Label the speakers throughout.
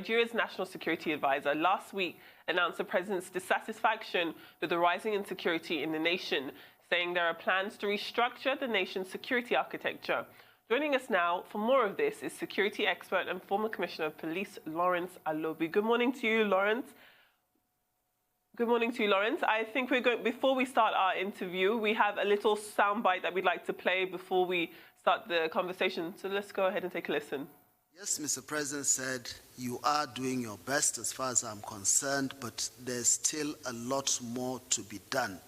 Speaker 1: Nigeria's National Security Advisor, last week announced the president's dissatisfaction with the rising insecurity in the nation, saying there are plans to restructure the nation's security architecture. Joining us now for more of this is security expert and former Commissioner of Police, Lawrence Alobi. Good morning to you, Lawrence. Good morning to you, Lawrence. I think we're going, before we start our interview, we have a little soundbite that we'd like to play before we start the conversation. So let's go ahead and take a listen.
Speaker 2: Yes, Mr. President said, you are doing your best as far as I'm concerned, but there's still a lot more to be done.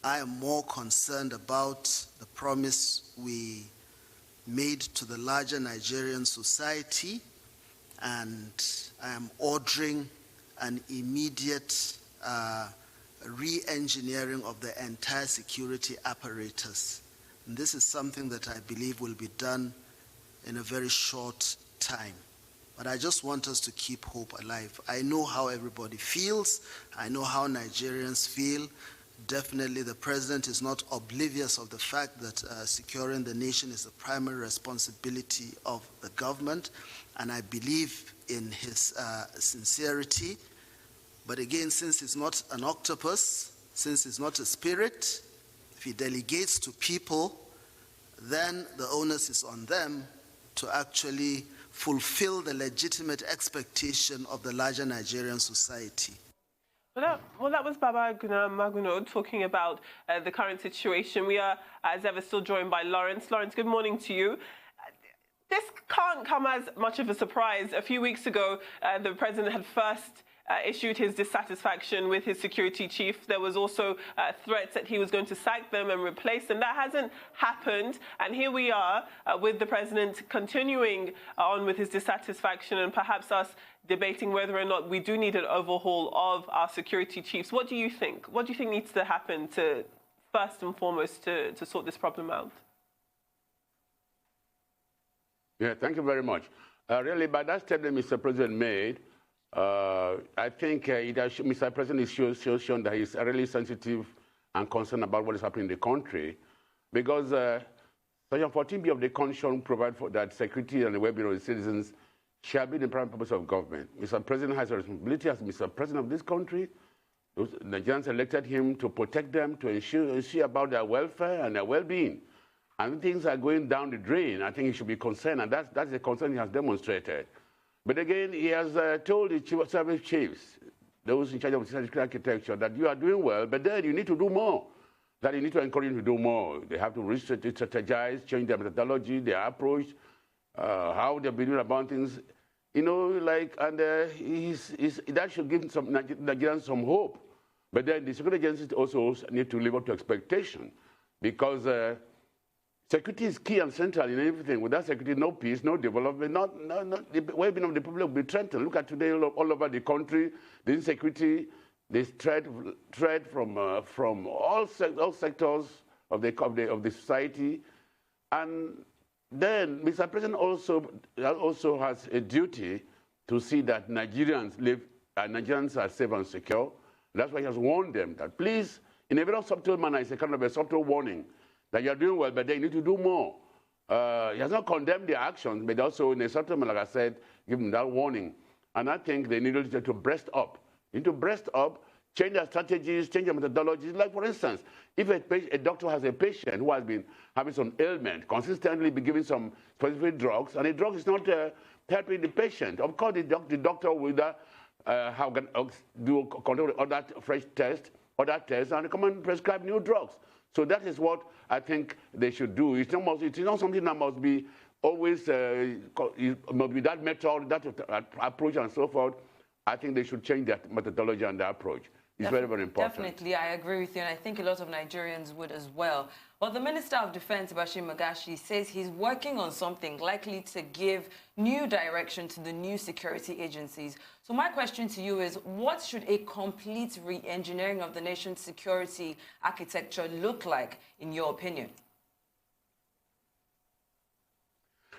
Speaker 2: I am more concerned about the promise we made to the larger Nigerian society, and I am ordering an immediate re-engineering of the entire security apparatus. And this is something that I believe will be done in a very short time. But I just want us to keep hope alive. I know how everybody feels. I know how Nigerians feel. Definitely the president is not oblivious of the fact that securing the nation is the primary responsibility of the government, and I believe in his sincerity. But again, since he's not an octopus, since he's not a spirit, if he delegates to people, then the onus is on them to actually fulfill the legitimate expectation of the larger Nigerian society.
Speaker 1: Well, that was Baba Maguno talking about the current situation. We are, as ever, still joined by Lawrence. Lawrence, good morning to you. This can't come as much of a surprise. A few weeks ago, the president had first issued his dissatisfaction with his security chief. There was also threats that he was going to sack them and replace them. That hasn't happened. And here we are with the president continuing on with his dissatisfaction and perhaps us debating whether or not we do need an overhaul of our security chiefs. What do you think? What do you think needs to happen to, first and foremost, to sort this problem out?
Speaker 3: Yeah, thank you very much. Really, by that statement Mr. President made, I think Mr. President is shown that he's really sensitive and concerned about what is happening in the country, because Section 14B of the Constitution provides for that security and the well-being of the citizens shall be the primary purpose of government. Mr. President has a responsibility as Mr. President of this country. Those Nigerians elected him to protect them, to ensure about their welfare and their well-being. And things are going down the drain. I think he should be concerned, and that's the concern he has demonstrated. But again, he has told the chief of service chiefs, those in charge of security architecture, that you are doing well, but then you need to do more. That you need to encourage them to do more. They have to strategize, change their methodology, their approach, how they're doing about things. You know, like, and that should give some Nigerians some hope. But then the security agencies also need to live up to expectation, because security is key and central in everything. Without security, no peace, no development, the well-being of the public will be threatened. Look at today all over the country, the insecurity, the threat from all sectors of the society. And then Mr. President also has a duty to see that Nigerians are safe and secure. That's why he has warned them that please, in a very subtle manner, it's a kind of a subtle warning, that you're doing well, but they need to do more. He has not condemned their actions, but also in a certain manner, like I said, give them that warning. And I think they need to breast up. They need to breast up, change their strategies, change their methodologies. Like, for instance, if a doctor has a patient who has been having some ailment, consistently be giving some specific drugs, and the drug is not helping the patient, of course, the doctor will conduct other fresh tests, and come and prescribe new drugs. So that is what I think they should do. It's not something that must be always, it must be that method, that approach and so forth. I think they should change that methodology and the approach. It's very, very important.
Speaker 4: Definitely, I agree with you, and I think a lot of Nigerians would as well. Well, the Minister of Defense, Bashir Magashi, says he's working on something likely to give new direction to the new security agencies. So my question to you is, what should a complete re-engineering of the nation's security architecture look like, in your opinion?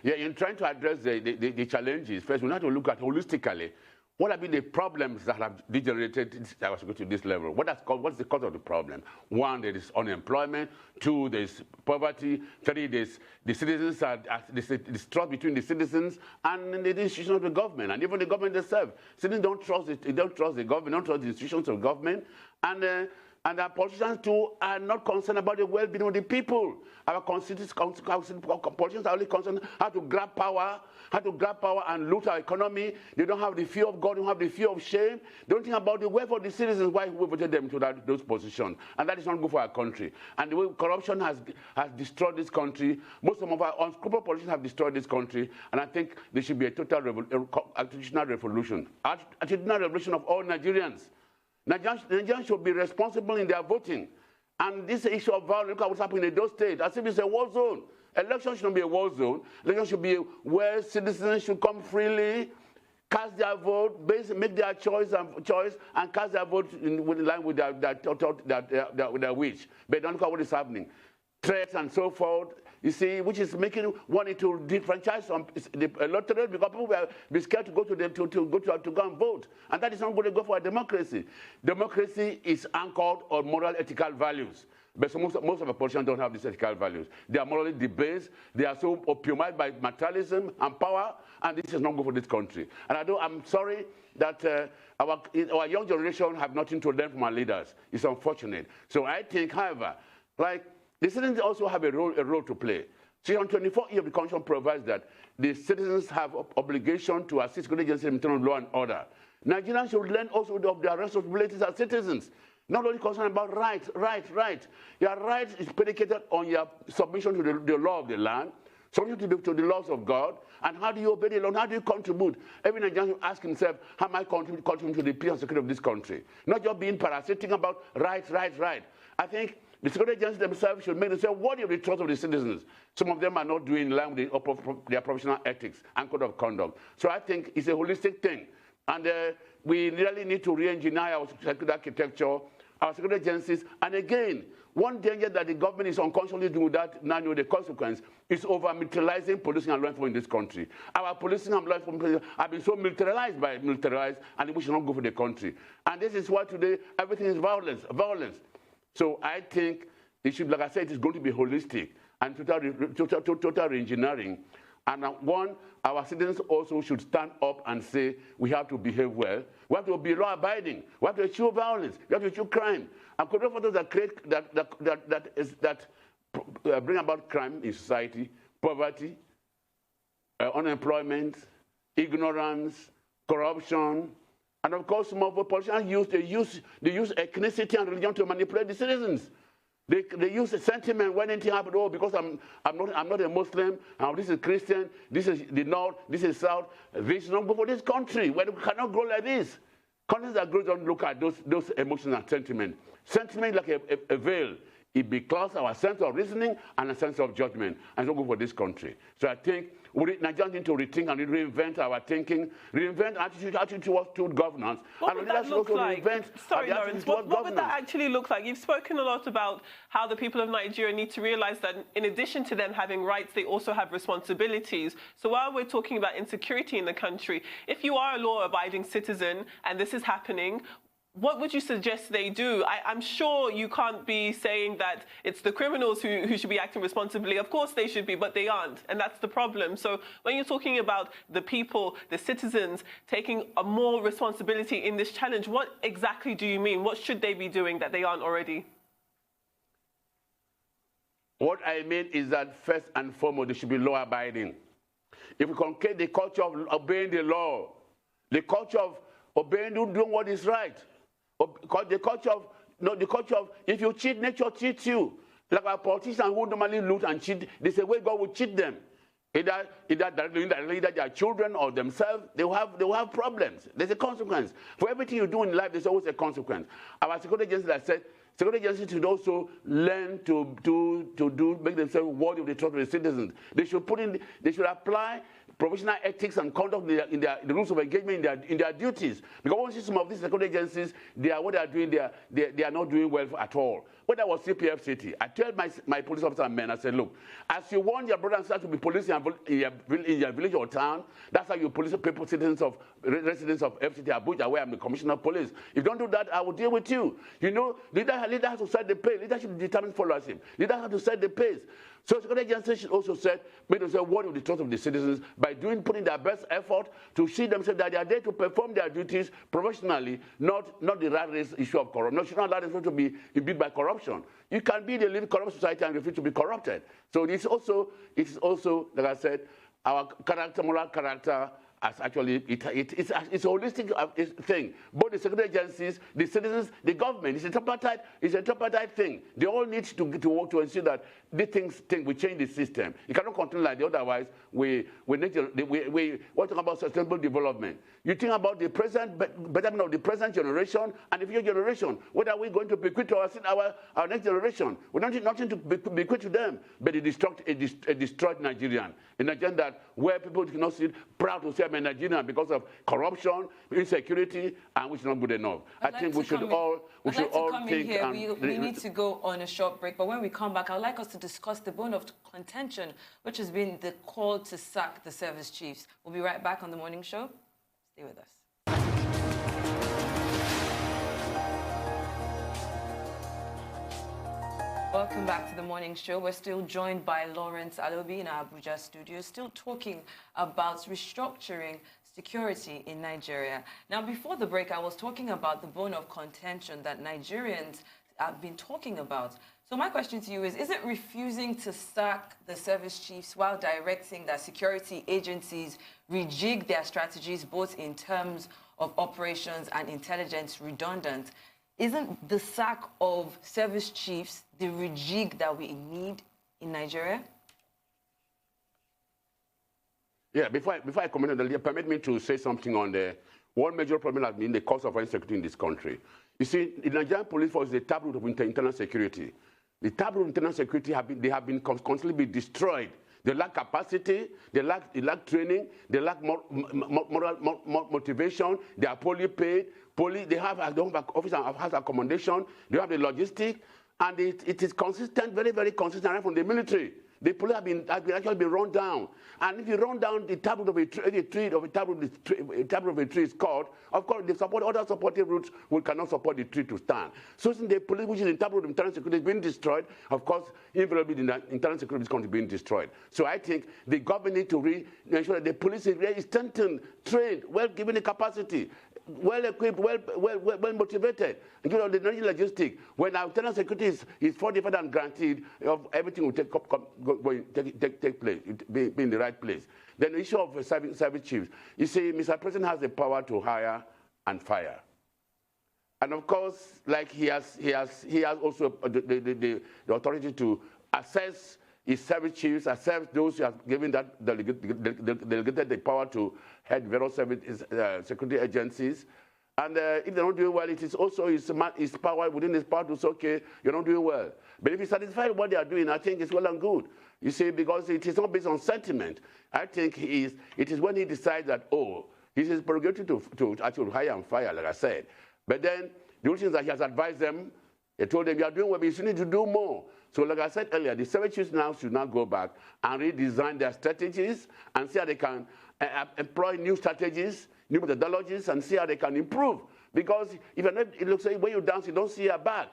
Speaker 3: Yeah, in trying to address the challenges, first we have to look at holistically what have been the problems that have degenerated our security to this level? What's the cause of the problem? One, there is unemployment. Two, there is poverty. Three, there's the citizens there's trust between the citizens and the institutions of the government, and even the government themselves. Citizens don't trust it. They don't trust the government. Don't trust the institutions of government, and our politicians too are not concerned about the well-being of the people. Our politicians are only concerned how to grab power and loot our economy. They don't have the fear of God, they don't have the fear of shame. They don't think about the welfare of the citizens, why we voted them to those positions. And that is not good for our country. And the way corruption has destroyed this country, most of our unscrupulous politicians have destroyed this country, and I think there should be a total attitudinal revolution. Attitudinal revolution of all Nigerians. Nigerians should be responsible in their voting. And this issue of violence, look at what's happening in those states, as if it's a war zone. Election should not be a war zone. Election should be where citizens should come freely, cast their vote, make their choice and cast their vote in line with their wish. But don't look at what is happening. Threats and so forth. You see, which is wanting to defranchise the electorate because people will be scared to go to go and vote, and that is not going to go for a democracy. Democracy is anchored on moral, ethical values. But so most of the politicians don't have these ethical values. They are morally debased. They are so opiumized by materialism and power, and this is not good for this country. And I'm sorry that our young generation have nothing to learn from our leaders. It's unfortunate. So I think, however, like, the citizens also have a role to play. Section 24E of the Constitution provides that the citizens have obligation to assist security agencies in terms of law and order. Nigerians should learn also of their responsibilities as citizens. Not only concerned about right. Your right is predicated on your submission to the law of the land, submission to the laws of God, and how do you obey the law? How do you contribute? Every Nigerian should ask himself, how am I contributing to the peace and security of this country? Not just being parasitic about right. I think the security agencies themselves should make themselves worthy of the trust of the citizens. Some of them are not doing in line with their professional ethics and code of conduct. So I think it's a holistic thing. And we really need to re-engineer our security architecture, our security agencies. And again, one danger that the government is unconsciously doing that now know the consequence is over-militarizing policing and law enforcement in this country. Our policing and law enforcement have been so militarized, and we should not go for the country. And this is why today everything is violence. So I think it should, like I said, it's going to be holistic and total re-engineering. And our citizens also should stand up and say, we have to behave well. We have to be law-abiding. We have to eschew violence. We have to eschew crime. And control factors that bring about crime in society, poverty, unemployment, ignorance, corruption. And of course, some of the politicians use ethnicity and religion to manipulate the citizens. They use a sentiment when anything happens. Oh, because I'm not a Muslim. This is Christian. This is the North. This is South. This is not good for this country. We cannot grow like this. Countries that grow don't look at those emotions and sentiment. Sentiment like a veil. It beclouds our sense of reasoning and a sense of judgment. And it's not good for this country. So I think Nigerians need to rethink and reinvent our thinking, reinvent attitude towards governance.
Speaker 1: What would that look like? Sorry, Lawrence, what would that actually look like? You've spoken a lot about how the people of Nigeria need to realize that in addition to them having rights, they also have responsibilities. So while we're talking about insecurity in the country, if you are a law-abiding citizen and this is happening, what would you suggest they do? I'm sure you can't be saying that it's the criminals who should be acting responsibly. Of course they should be, but they aren't, and that's the problem. So when you're talking about the people, the citizens, taking a more responsibility in this challenge, what exactly do you mean? What should they be doing that they aren't already?
Speaker 3: What I mean is that first and foremost, they should be law-abiding. If we concrete the culture of obeying the law, the culture of obeying, doing what is right, the culture of if you cheat, nature cheats you. Like our politicians who normally loot and cheat, there's a way God will cheat them. Either directly, indirectly, either their children or themselves, they will have problems. There's a consequence. For everything you do in life, there's always a consequence. Our security agencies, like I said, security agencies should also learn to make themselves worthy of the trust of the citizens. They should apply professional ethics and conduct in the rules of engagement in their duties. Because once you see some of these security agencies, what they are doing, they are not doing well at all. When I was CPF City, I told my police officers and men, I said, look, as you want your brothers and sisters to be police in your village or town, that's how you police people, residents of FCT Abuja, where I'm the commissioner of police. If you don't do that, I will deal with you. You know, leader has to set the pace. Leadership determines followership. Leader has to set the pace. So security agencies should also make themselves worthy of the trust of the citizens by putting their best effort to see themselves that they are there to perform their duties professionally, not the rat race issue of corruption. No, should not allow them to be imbued by corruption. You can be in a living corrupt society and refuse to be corrupted. So it's also, like I said, our character, moral character. As actually, it's a holistic thing. Both the security agencies, the citizens, the government. It's a tripartite thing. They all need to work to ensure that these things we change the system. It cannot continue like that. Otherwise, we're talking about sustainable development. You think about the present betterment of the present generation and the future generation. What are we going to bequeath to our next generation? We don't need nothing to bequeath to them, but a destroyed Nigerian. A Nigerian where people cannot sit proud to say I'm a Nigerian because of corruption, insecurity, and which is not good enough. I think we should all think.
Speaker 4: We need to go on a short break, but when we come back, I'd like us to discuss the bone of contention, which has been the call to sack the service chiefs. We'll be right back on the morning show. Stay with us. Welcome back to the morning show. We're still joined by Lawrence Alobi in our Abuja studio, still talking about restructuring security in Nigeria. Now, before the break, I was talking about the bone of contention that Nigerians have been talking about. So my question to you is it refusing to sack the service chiefs while directing that security agencies rejig their strategies, both in terms of operations and intelligence, redundant? Isn't the sack of service chiefs the rejig that we need in Nigeria?
Speaker 3: Yeah, before I comment on that, permit me to say something on one major problem has been the cost of insecurity in this country. You see, the Nigerian police force is the taproot of internal security. The taproot of internal security have been constantly destroyed. They lack capacity, they lack training, they lack moral motivation, they are poorly paid, they don't have office and house accommodation, they have the logistics, and it is consistent, very, very consistent right from the military. The police have actually been run down. And if you run down the taproot of a tree is cut, of course, other supportive roots cannot support the tree to stand. So since the police, which is the taproot of internal security, is being destroyed, of course, invariably the internal security is going to be destroyed. So I think the government needs to ensure that the police is strengthened, trained, well given the capacity, well equipped, well motivated. And you know, the logistic, when our internal security is fortified and guaranteed, everything will take place, be in the right place. Then the issue of service chiefs. You see, Mr. President has the power to hire and fire. And of course, like he has also the authority to assess his service chiefs, assess those who have given that delegated the power to head various security agencies. And if they're not doing well, it is also his power, within his power to say, okay, you're not doing well. But if he's satisfied with what they are doing, I think it's well and good. You see, because it is not based on sentiment. I think it is when he decides that, oh, it is prerogative to actually hire and fire, like I said. But then the only thing that he has advised them, he told them, you are doing well, but you need to do more. So like I said earlier, the service chiefs now should now go back and redesign their strategies and see how they can employ new strategies, new methodologies, and see how they can improve. Because if you're not, it looks like when you dance, you don't see your back.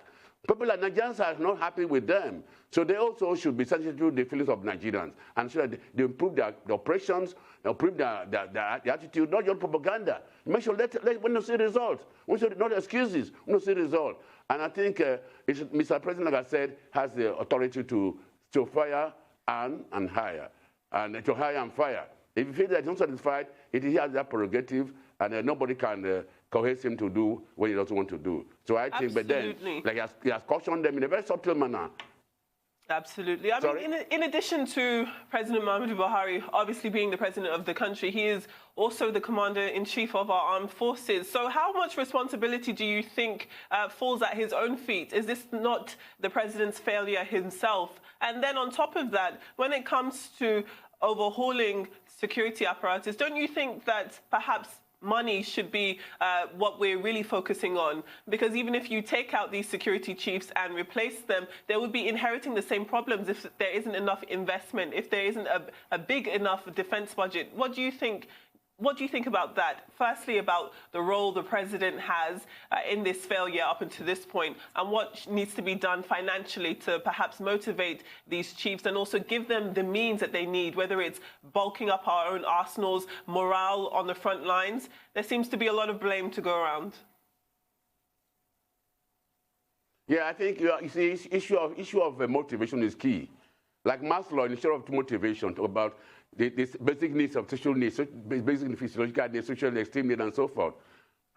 Speaker 3: People like Nigerians are not happy with them. So they also should be sensitive to the feelings of Nigerians and so that they improve their operations, improve their attitude, not just propaganda. Make sure when you see results, not excuses, when you see results. And I think Mr. President, like I said, has the authority to fire and hire, and to hire and fire. If you feel that he's not satisfied, he has that prerogative, and nobody can coerce him to do what he doesn't want to do. So I think, but then, like he has cautioned them in a very subtle manner.
Speaker 1: Absolutely. I mean, in addition to President Muhammadu Buhari obviously being the president of the country, he is also the commander-in-chief of our armed forces. So how much responsibility do you think falls at his own feet? Is this not the president's failure himself? And then on top of that, when it comes to overhauling security apparatus, don't you think that perhaps money should be what we're really focusing on? Because even if you take out these security chiefs and replace them, they would be inheriting the same problems if there isn't enough investment, if there isn't a big enough defense budget. What do you think? What do you think about that? Firstly, about the role the president has in this failure up until this point, and what needs to be done financially to perhaps motivate these chiefs and also give them the means that they need, whether it's bulking up our own arsenals, morale on the front lines. There seems to be a lot of blame to go around.
Speaker 3: Yeah, I think you see, issue of motivation is key. Like Maslow, instead of motivation, talk about the basic needs of social needs, basic physiological needs, social esteem needs, and so forth.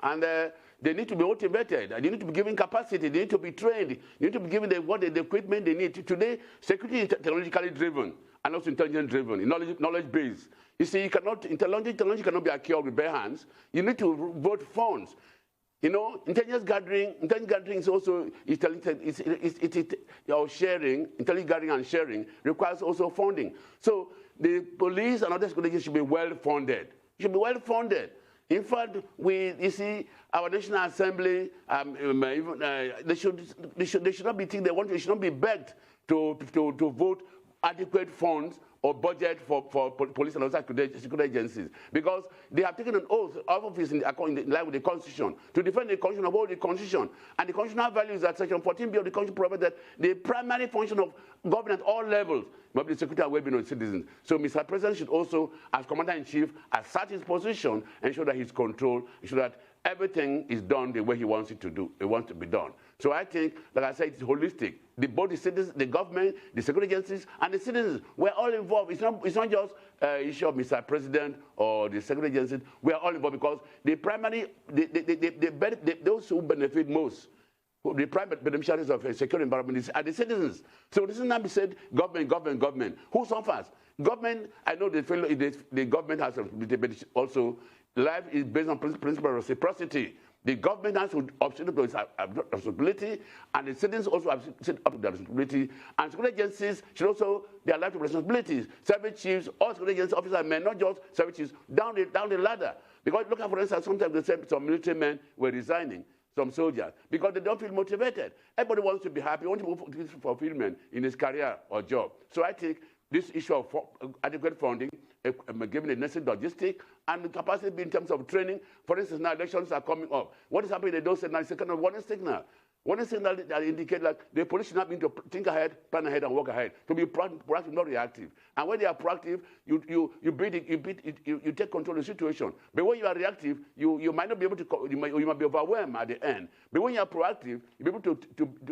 Speaker 3: And they need to be motivated. They need to be given capacity. They need to be trained. They need to be given the equipment they need. Today, security is technologically driven and also intelligence driven, knowledge based. You see, technology cannot be acquired with bare hands. You need to vote funds. You know, intelligence gathering is also sharing. Intelligence gathering and sharing requires also funding. So the police and other security should be well funded. In fact, you see, our National Assembly, they should not be thinking they should not be begged to vote adequate funds or budget for police and other security agencies, because they have taken an oath of office in line with the Constitution to defend the Constitution, uphold the Constitution. And the constitutional values that Section 14B of the Constitution provides that the primary function of government at all levels must be the security and well-being of citizens. So Mr. President should also, as Commander-in-Chief, assert his position, ensure that he's controlled, ensure that everything is done the way he wants it to be done. So I think, like I said, it's holistic. Both the citizens, the government, the security agencies, and the citizens, we're all involved. It's not just issue of Mr. President or the security agencies. We are all involved because those who benefit most, the private beneficiaries of a secure environment are the citizens. So this is not be said government. Who suffers? Government, I know the government has a but also life is based on principle of reciprocity. The government has to upset to its responsibility, and the citizens also have to up to their responsibility. And security agencies should also their life responsibilities. Service chiefs, all security agency officers may not just service chiefs down the ladder. Because look at, for instance, sometimes they say some military men were resigning, some soldiers, because they don't feel motivated. Everybody wants to be happy, wants to move for fulfillment in his career or job. So I think this issue of adequate funding, given the necessary logistic and the capacity in terms of training. For instance, now elections are coming up. What is happening? They don't say now it's a kind of warning signal. Warning signal that indicate like the police should not be to think ahead, plan ahead, and work ahead. To be proactive, not reactive. And when they are proactive, you take control of the situation. But when you are reactive, you might not be able to. You might be overwhelmed at the end. But when you are proactive, you'll be able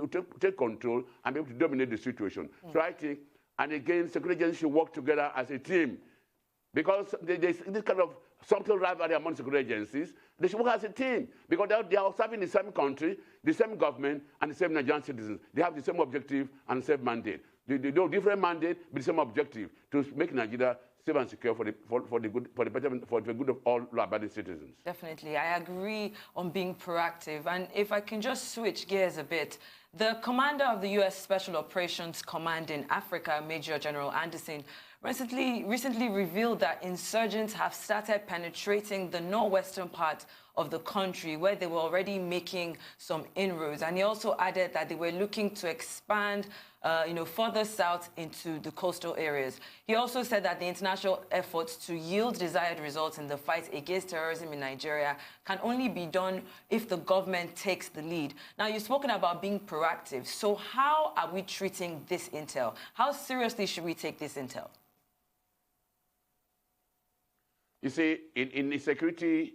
Speaker 3: to take control and be able to dominate the situation. So I think. And again, security agencies should work together as a team. Because there's this kind of subtle rivalry among security agencies. They should work as a team. Because they are serving the same country, the same government, and the same Nigerian citizens. They have the same objective and the same mandate. They do different mandate, but the same objective, to make Nigeria safe and secure for the good of all law-abiding citizens.
Speaker 4: Definitely. I agree on being proactive. And if I can just switch gears a bit, the commander of the U.S. Special Operations Command in Africa, Major General Anderson, recently revealed that insurgents have started penetrating the northwestern part of the country, where they were already making some inroads. And he also added that they were looking to expand further south into the coastal areas. He also said that the international efforts to yield desired results in the fight against terrorism in Nigeria can only be done if the government takes the lead. Now, you've spoken about being proactive. So how are we treating this intel? How seriously should we take this intel?
Speaker 3: You see, in security,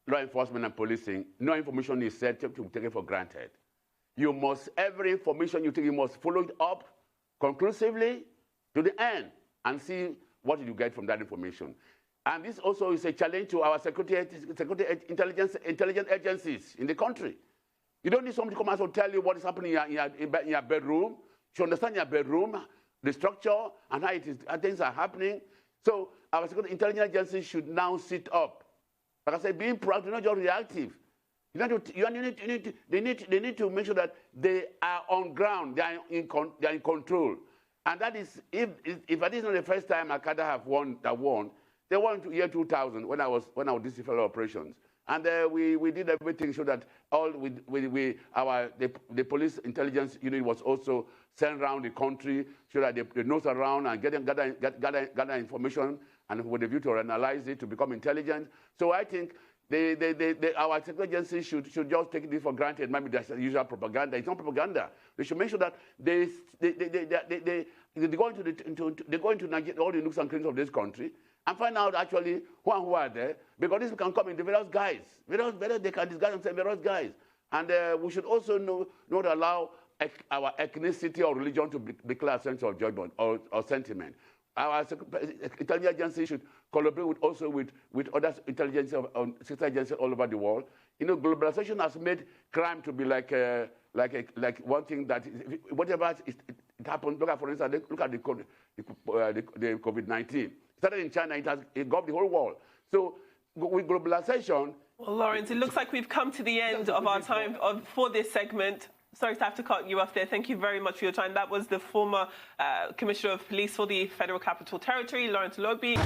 Speaker 3: law enforcement and policing, no information is said to be taken for granted. Every information you take, you must follow it up conclusively to the end and see what you get from that information. And this also is a challenge to our security intelligence agencies in the country. You don't need somebody to come out and tell you what is happening in your bedroom. You should understand your bedroom, the structure, and how things are happening. So our security intelligence agencies should now sit up. Like I said, being proactive, not just reactive. They need to make sure that they are on ground, they are in control. And that is, if that is not the first time Akada have won, they won in year 2000 when I was doing fellow operations. And we did everything so that the police intelligence unit was also sent around the country so that they nose around and gather information and with a view to analyze it to become intelligent. So I think our security agencies should just take this for granted. Maybe that's usual propaganda. It's not propaganda. They should make sure that they go into Nigeria, all the nooks and crannies of this country, and find out actually who are there, because this can come in the various guys. They can disguise themselves in various guys. And we should also not allow our ethnicity or religion to declare a sense of judgment or sentiment. Our intelligence agency should collaborate with other intelligence sister agencies all over the world. You know, globalization has made crime to be like one thing that whatever it happens. Look at, for instance, look at the COVID-19. It started in China. It got the whole world. So with globalization.
Speaker 1: Well, Lawrence, it looks like we've come to the end of our time for this segment. Sorry to have to cut you off there. Thank you very much for your time. That was the former Commissioner of Police for the Federal Capital Territory, Lawrence Logbe.